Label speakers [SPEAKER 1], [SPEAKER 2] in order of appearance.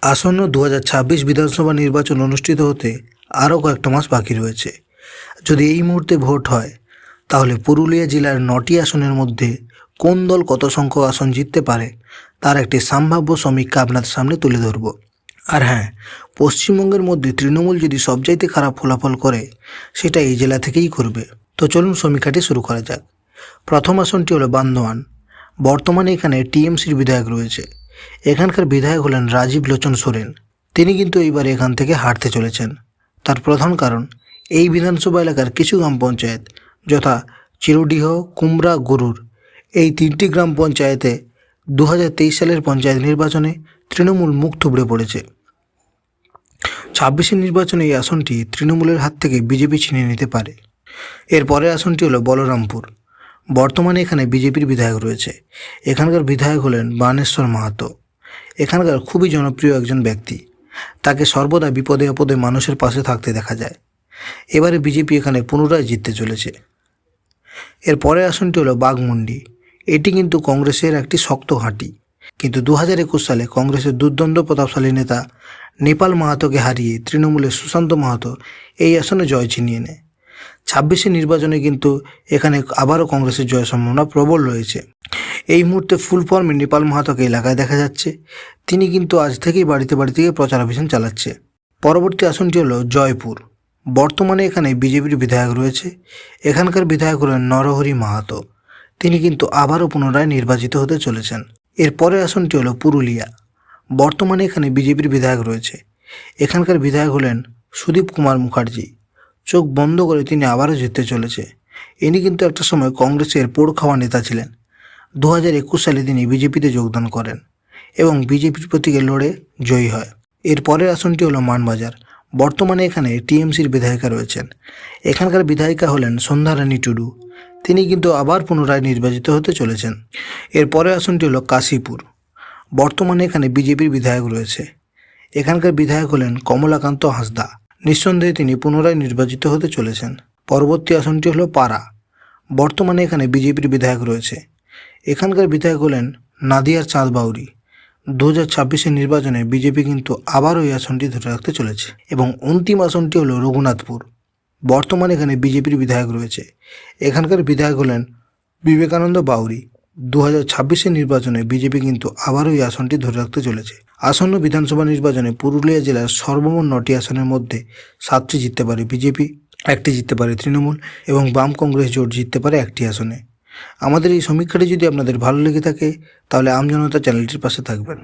[SPEAKER 1] আসন্ন 2026 বিধানসভা নির্বাচন অনুষ্ঠিত হতে আরও কয়েকটা মাস বাকি রয়েছে। যদি এই মুহূর্তে ভোট হয় তাহলে পুরুলিয়া জেলার 9টি আসনের মধ্যে কোন দল কত সংখ্যক আসন জিততে পারে তার একটি সম্ভাব্য সমীক্ষা আপনাদের সামনে তুলে ধরব। আর হ্যাঁ, পশ্চিমবঙ্গের মধ্যে তৃণমূল যদি সবচাইতে খারাপ ফলাফল করে সেটা এই জেলা থেকেই করবে। তো চলুন সমীক্ষাটি শুরু করা যাক। প্রথম আসনটি হলো বান্দোয়ান। বর্তমানে এখানে টিএমসির বিধায়ক রয়েছে। এখানকার বিধায়ক হলেন রাজীব লোচন সোরেন। তিনি কিন্তু এইবার এখান থেকে হারতে চলেছেন। তার প্রধান কারণ, এই বিধানসভা এলাকার কিছু গ্রাম পঞ্চায়েত যথা চিরডিহ, কুমড়া, গরুর, এই 3টি গ্রাম পঞ্চায়েতে 2023 সালের পঞ্চায়েত নির্বাচনে তৃণমূল মুখ থুবড়ে পড়েছে। 26 নির্বাচনে এই আসনটি তৃণমূলের হাত থেকে বিজেপি ছিনিয়ে নিতে পারে। এর পরের আসনটি হলো বলরামপুর। বর্তমানে এখানে বিজেপির বিধায়ক রয়েছে। এখানকার বিধায়ক হলেন বানেশ্বর মাহাতো। এখানকার খুবই জনপ্রিয় একজন ব্যক্তি। তাকে সর্বদা বিপদে আপদে মানুষের পাশে থাকতে দেখা যায়। এবারে বিজেপি এখানে পুনরায় জিততে চলেছে। এর পরের আসনটি হলো বাঘমুন্ডি। এটি কিন্তু কংগ্রেসের একটি শক্ত ঘাঁটি, কিন্তু 2021 সালে কংগ্রেসের দুর্দ্বন্দ্ব প্রতাপশালী নেতা নেপাল মাহাতোকে হারিয়ে তৃণমূলের সুশান্ত মাহাতো এই আসনে জয় ছিনিয়ে নেয়। 26 নির্বাচনে কিন্তু এখানে আবারও কংগ্রেসের জয় সম্ভাবনা প্রবল রয়েছে। এই মুহূর্তে ফুল ফর্মে নেপাল মাহাতোকে এলাকায় দেখা যাচ্ছে। তিনি কিন্তু আজ থেকেই বাড়িতে গিয়ে প্রচার অভিযান চালাচ্ছে। পরবর্তী আসনটি হলো জয়পুর। বর্তমানে এখানে বিজেপির বিধায়ক রয়েছে। এখানকার বিধায়ক হলেন নরহরি মাহাতো। তিনি কিন্তু আবারও পুনরায় নির্বাচিত হতে চলেছেন। এর পরের আসনটি হলো পুরুলিয়া। বর্তমানে এখানে বিজেপির বিধায়ক রয়েছে। এখানকার বিধায়ক হলেন সুদীপ কুমার মুখার্জি। চোখ বন্ধ করে তিনি আবারও জিততে চলেছে। ইনি কিন্তু একটা সময় কংগ্রেসের পোড় খাওয়া নেতা ছিলেন। 2021 সালে তিনি বিজেপিতে যোগদান করেন এবং বিজেপির প্রতীকে লড়ে জয়ী হয়। এর পরের আসনটি হলো মানবাজার। বর্তমানে এখানে টিএমসির বিধায়িকা রয়েছেন। এখানকার বিধায়িকা হলেন সন্ধ্যা রানী টুডু। তিনি কিন্তু আবার পুনরায় নির্বাচিত হতে চলেছেন। এর পরের আসনটি হলো কাশীপুর। বর্তমানে এখানে বিজেপির বিধায়ক রয়েছে। এখানকার বিধায়ক হলেন কমলাকান্ত হাঁসদা। নিঃসন্দেহে তিনি পুনরায় নির্বাচিত হতে চলেছেন। পরবর্তী আসনটি হলো পাড়া। বর্তমানে এখানে বিজেপির বিধায়ক রয়েছে। এখানকার বিধায়ক হলেন নাদিয়ার চাঁদ বাউরি। 2026 নির্বাচনে বিজেপি কিন্তু আবারও এই আসনটি ধরে রাখতে চলেছে। এবং অন্তিম আসনটি হলো রঘুনাথপুর। বর্তমানে এখানে বিজেপির বিধায়ক রয়েছে। এখানকার বিধায়ক হলেন বিবেকানন্দ বাউরি। 2026 নির্বাচনে বিজেপি কিন্তু আবারও এই আসনটি ধরে রাখতে চলেছে। আসন্ন বিধানসভা নির্বাচনে পুরুলিয়া জেলার সর্বমোট 9টি আসনের মধ্যে 7টি জিততে পারে বিজেপি, 1টি জিততে পারে তৃণমূল এবং বাম কংগ্রেস জোট জিততে পারে 1টি আসনে। আমাদের এই সমীক্ষাটি যদি আপনাদের ভালো লেগে থাকে তাহলে আমজনতা চ্যানেলটির পাশে থাকবেন।